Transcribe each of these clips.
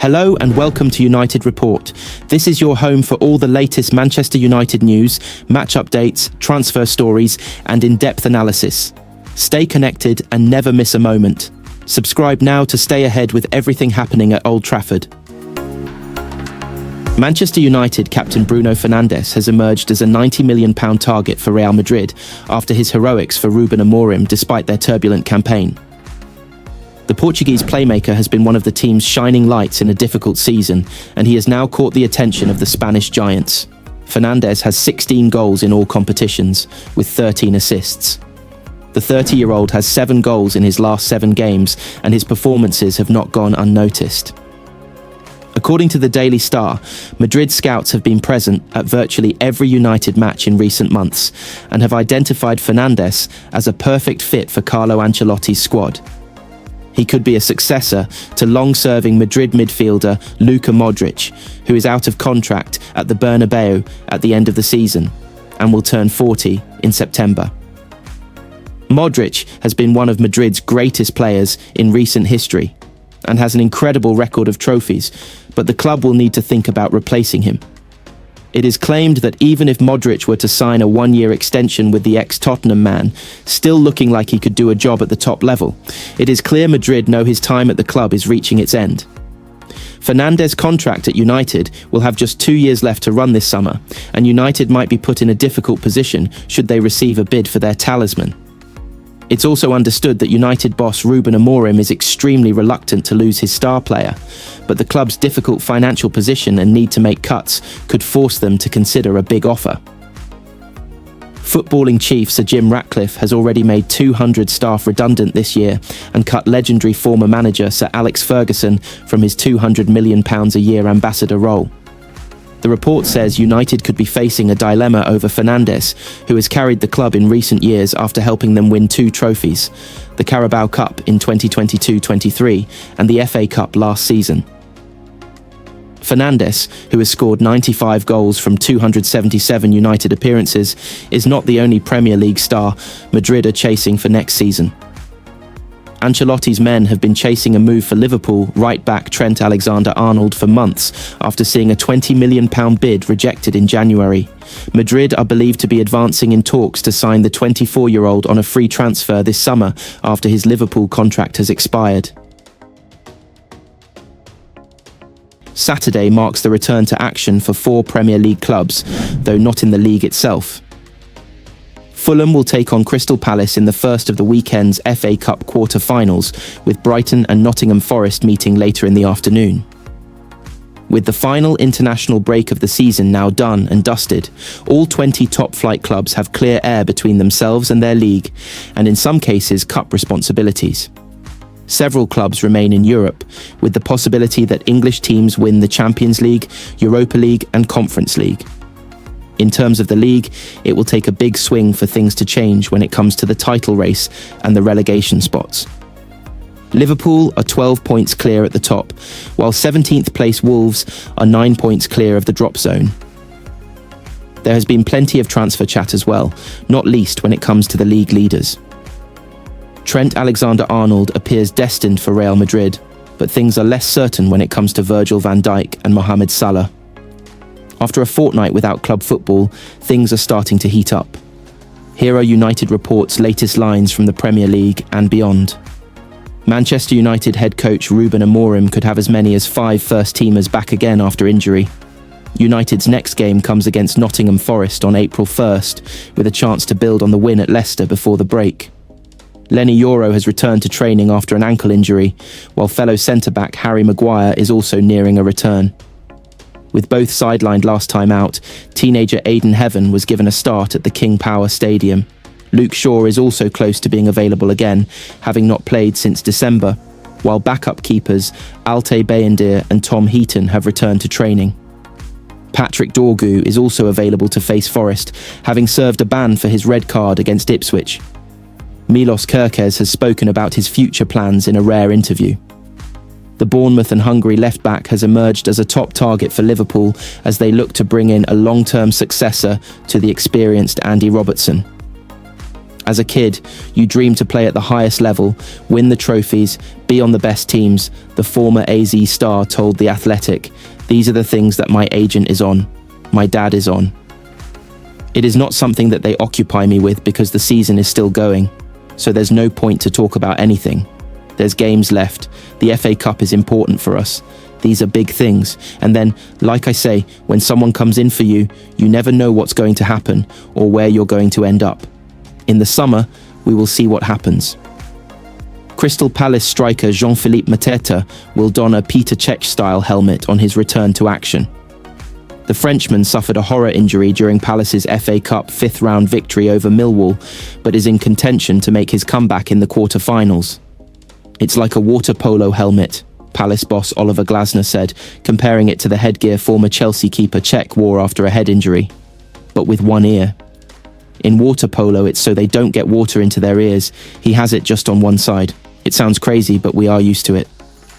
Hello and welcome to United Report. This is your home for all the latest Manchester United news, match updates, transfer stories, and in-depth analysis. Stay connected and never miss a moment. Subscribe now to stay ahead with everything happening at Old Trafford. Manchester United captain Bruno Fernandes has emerged as a £90 million target for Real Madrid after his heroics for Ruben Amorim despite their turbulent campaign. The Portuguese playmaker has been one of the team's shining lights in a difficult season, and he has now caught the attention of the Spanish giants. Fernandes has 16 goals in all competitions, with 13 assists. The 30-year-old has 7 goals in his last 7 games, and his performances have not gone unnoticed. According to the Daily Star, Madrid scouts have been present at virtually every United match in recent months, and have identified Fernandes as a perfect fit for Carlo Ancelotti's squad. He could be a successor to long-serving Madrid midfielder Luka Modric, who is out of contract at the Bernabeu at the end of the season and will turn 40 in September. Modric has been one of Madrid's greatest players in recent history and has an incredible record of trophies, but the club will need to think about replacing him. It is claimed that even if Modric were to sign a 1-year extension with the ex-Tottenham man, still looking like he could do a job at the top level, it is clear Madrid know his time at the club is reaching its end. Fernandes' contract at United will have just 2 years left to run this summer, and United might be put in a difficult position should they receive a bid for their talisman. It's also understood that United boss Ruben Amorim is extremely reluctant to lose his star player, but the club's difficult financial position and need to make cuts could force them to consider a big offer. Footballing chief Sir Jim Ratcliffe has already made 200 staff redundant this year and cut legendary former manager Sir Alex Ferguson from his £200 million a year ambassador role. The report says United could be facing a dilemma over Fernandes, who has carried the club in recent years after helping them win 2 trophies, the Carabao Cup in 2022-23 and the FA Cup last season. Fernandes, who has scored 95 goals from 277 United appearances, is not the only Premier League star Madrid are chasing for next season. Ancelotti's men have been chasing a move for Liverpool right-back Trent Alexander-Arnold for months after seeing a £20 million bid rejected in January. Madrid are believed to be advancing in talks to sign the 24-year-old on a free transfer this summer after his Liverpool contract has expired. Saturday marks the return to action for 4 Premier League clubs, though not in the league itself. Fulham will take on Crystal Palace in the first of the weekend's FA Cup quarter-finals, with Brighton and Nottingham Forest meeting later in the afternoon. With the final international break of the season now done and dusted, all 20 top-flight clubs have clear air between themselves and their league, and in some cases cup responsibilities. Several clubs remain in Europe, with the possibility that English teams win the Champions League, Europa League and Conference League. In terms of the league, it will take a big swing for things to change when it comes to the title race and the relegation spots. Liverpool are 12 points clear at the top, while 17th place Wolves are 9 points clear of the drop zone. There has been plenty of transfer chat as well, not least when it comes to the league leaders. Trent Alexander-Arnold appears destined for Real Madrid, but things are less certain when it comes to Virgil van Dijk and Mohamed Salah. After a fortnight without club football, things are starting to heat up. Here are United Report's latest lines from the Premier League and beyond. Manchester United head coach Ruben Amorim could have as many as 5 first-teamers back again after injury. United's next game comes against Nottingham Forest on April 1st, with a chance to build on the win at Leicester before the break. Lenny Yoro has returned to training after an ankle injury, while fellow centre-back Harry Maguire is also nearing a return. With both sidelined last time out, teenager Aiden Heaven was given a start at the King Power Stadium. Luke Shaw is also close to being available again, having not played since December, while backup keepers Altay Bayindir and Tom Heaton have returned to training. Patrick Dorgu is also available to face Forest, having served a ban for his red card against Ipswich. Milos Kerkez has spoken about his future plans in a rare interview. The Bournemouth and Hungary left-back has emerged as a top target for Liverpool as they look to bring in a long-term successor to the experienced Andy Robertson. As a kid, you dream to play at the highest level, win the trophies, be on the best teams, the former AZ star told The Athletic. These are the things that my agent is on. My dad is on. It is not something that they occupy me with because the season is still going, so there's no point to talk about anything. There's games left. The FA Cup is important for us. These are big things. And then, like I say, when someone comes in for you, you never know what's going to happen or where you're going to end up. In the summer, we will see what happens. Crystal Palace striker Jean-Philippe Mateta will don a Peter Cech-style helmet on his return to action. The Frenchman suffered a horror injury during Palace's FA Cup fifth-round victory over Millwall, but is in contention to make his comeback in the quarter-finals. It's like a water polo helmet, Palace boss Oliver Glasner said, comparing it to the headgear former Chelsea keeper Cech wore after a head injury, but with one ear. In water polo, it's so they don't get water into their ears. He has it just on one side. It sounds crazy, but we are used to it.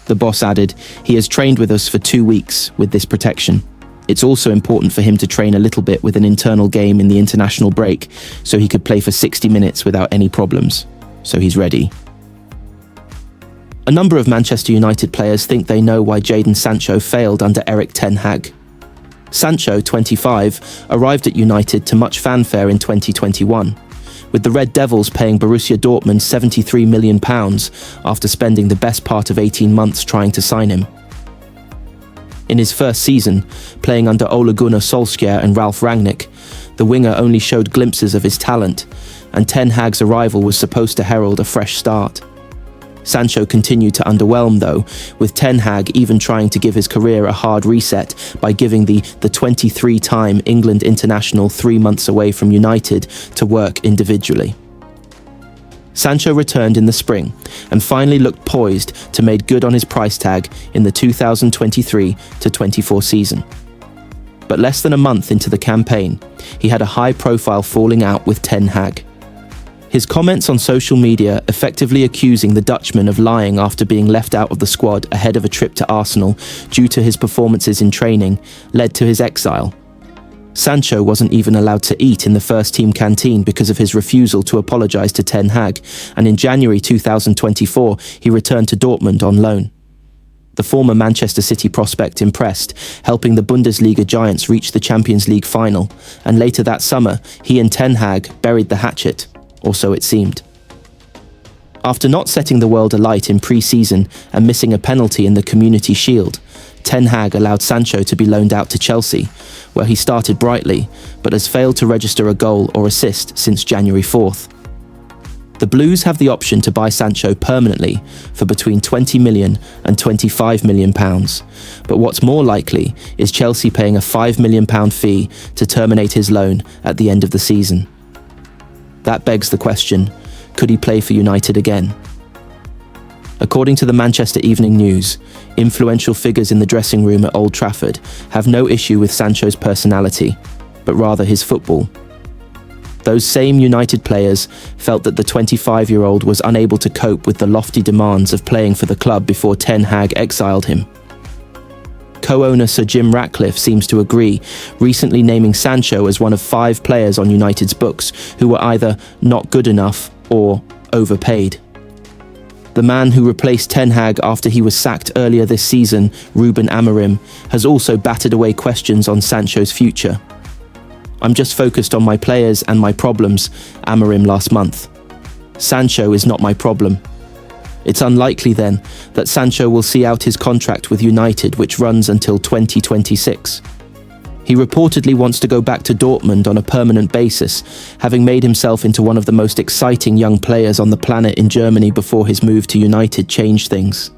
The boss added, he has trained with us for 2 weeks with this protection. It's also important for him to train a little bit with an internal game in the international break, so he could play for 60 minutes without any problems. So he's ready. A number of Manchester United players think they know why Jadon Sancho failed under Erik ten Hag. Sancho, 25, arrived at United to much fanfare in 2021, with the Red Devils paying Borussia Dortmund £73 million after spending the best part of 18 months trying to sign him. In his first season, playing under Ole Gunnar Solskjaer and Ralf Rangnick, the winger only showed glimpses of his talent, and Ten Hag's arrival was supposed to herald a fresh start. Sancho continued to underwhelm though, with Ten Hag even trying to give his career a hard reset by giving the 23-time England international 3 months away from United to work individually. Sancho returned in the spring and finally looked poised to make good on his price tag in the 2023-24 season. But less than a month into the campaign, he had a high-profile falling out with Ten Hag. His comments on social media effectively accusing the Dutchman of lying after being left out of the squad ahead of a trip to Arsenal due to his performances in training led to his exile. Sancho wasn't even allowed to eat in the first-team canteen because of his refusal to apologise to Ten Hag, and in January 2024 he returned to Dortmund on loan. The former Manchester City prospect impressed, helping the Bundesliga giants reach the Champions League final, and later that summer he and Ten Hag buried the hatchet. Or so it seemed. After not setting the world alight in pre-season and missing a penalty in the Community Shield, Ten Hag allowed Sancho to be loaned out to Chelsea, where he started brightly, but has failed to register a goal or assist since January 4th. The Blues have the option to buy Sancho permanently for between £20 million and £25 million, but what's more likely is Chelsea paying a £5 million fee to terminate his loan at the end of the season. That begs the question, could he play for United again? According to the Manchester Evening News, influential figures in the dressing room at Old Trafford have no issue with Sancho's personality, but rather his football. Those same United players felt that the 25-year-old was unable to cope with the lofty demands of playing for the club before Ten Hag exiled him. Co-owner Sir Jim Ratcliffe seems to agree, recently naming Sancho as one of 5 players on United's books who were either not good enough or overpaid. The man who replaced Ten Hag after he was sacked earlier this season, Ruben Amorim, has also batted away questions on Sancho's future. "I'm just focused on my players and my problems," Amorim last month. "Sancho is not my problem." It's unlikely, then, that Sancho will see out his contract with United, which runs until 2026. He reportedly wants to go back to Dortmund on a permanent basis, having made himself into one of the most exciting young players on the planet in Germany before his move to United changed things.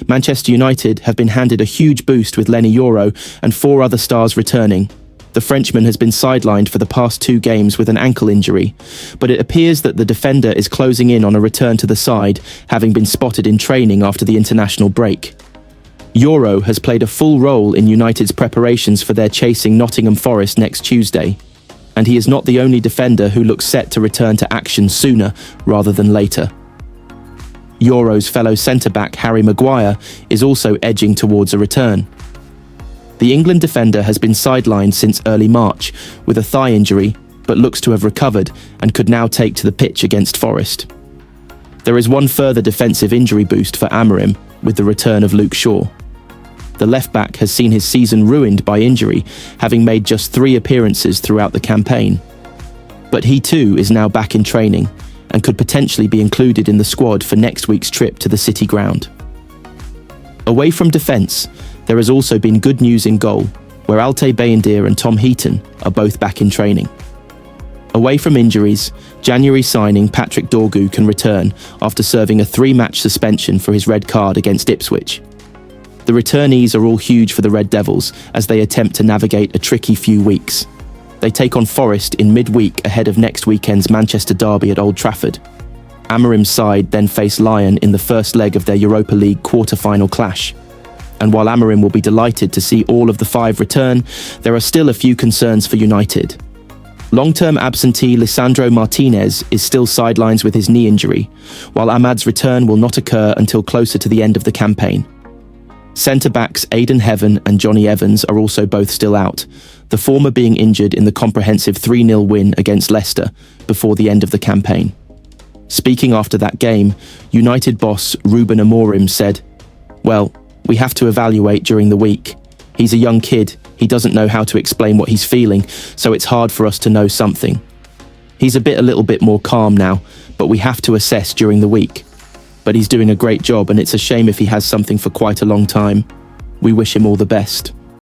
Manchester United have been handed a huge boost with Lenny Yoro and 4 other stars returning. The Frenchman has been sidelined for the past 2 games with an ankle injury, but it appears that the defender is closing in on a return to the side, having been spotted in training after the international break. Yoro has played a full role in United's preparations for their chasing Nottingham Forest next Tuesday, and he is not the only defender who looks set to return to action sooner rather than later. Yoro's fellow centre-back Harry Maguire is also edging towards a return. The England defender has been sidelined since early March with a thigh injury, but looks to have recovered and could now take to the pitch against Forest. There is one further defensive injury boost for Amorim with the return of Luke Shaw. The left-back has seen his season ruined by injury, having made just 3 appearances throughout the campaign. But he too is now back in training and could potentially be included in the squad for next week's trip to the City ground. Away from defence, there has also been good news in goal, where Altay Bayindir and Tom Heaton are both back in training. Away from injuries, January signing Patrick Dorgu can return after serving a 3-match suspension for his red card against Ipswich. The returnees are all huge for the Red Devils as they attempt to navigate a tricky few weeks. They take on Forest in midweek ahead of next weekend's Manchester derby at Old Trafford. Amorim's side then face Lyon in the first leg of their Europa League quarter-final clash. And while Amorim will be delighted to see all of the 5 return, there are still a few concerns for United. Long-term absentee Lisandro Martinez is still sidelines with his knee injury, while Ahmad's return will not occur until closer to the end of the campaign. Centre-backs Aidan Heaven and Johnny Evans are also both still out, the former being injured in the comprehensive 3-0 win against Leicester before the end of the campaign. Speaking after that game, United boss Ruben Amorim said, "Well, we have to evaluate during the week. He's a young kid, he doesn't know how to explain what he's feeling, so it's hard for us to know something. He's a little bit more calm now, but we have to assess during the week. But he's doing a great job and it's a shame if he has something for quite a long time. We wish him all the best."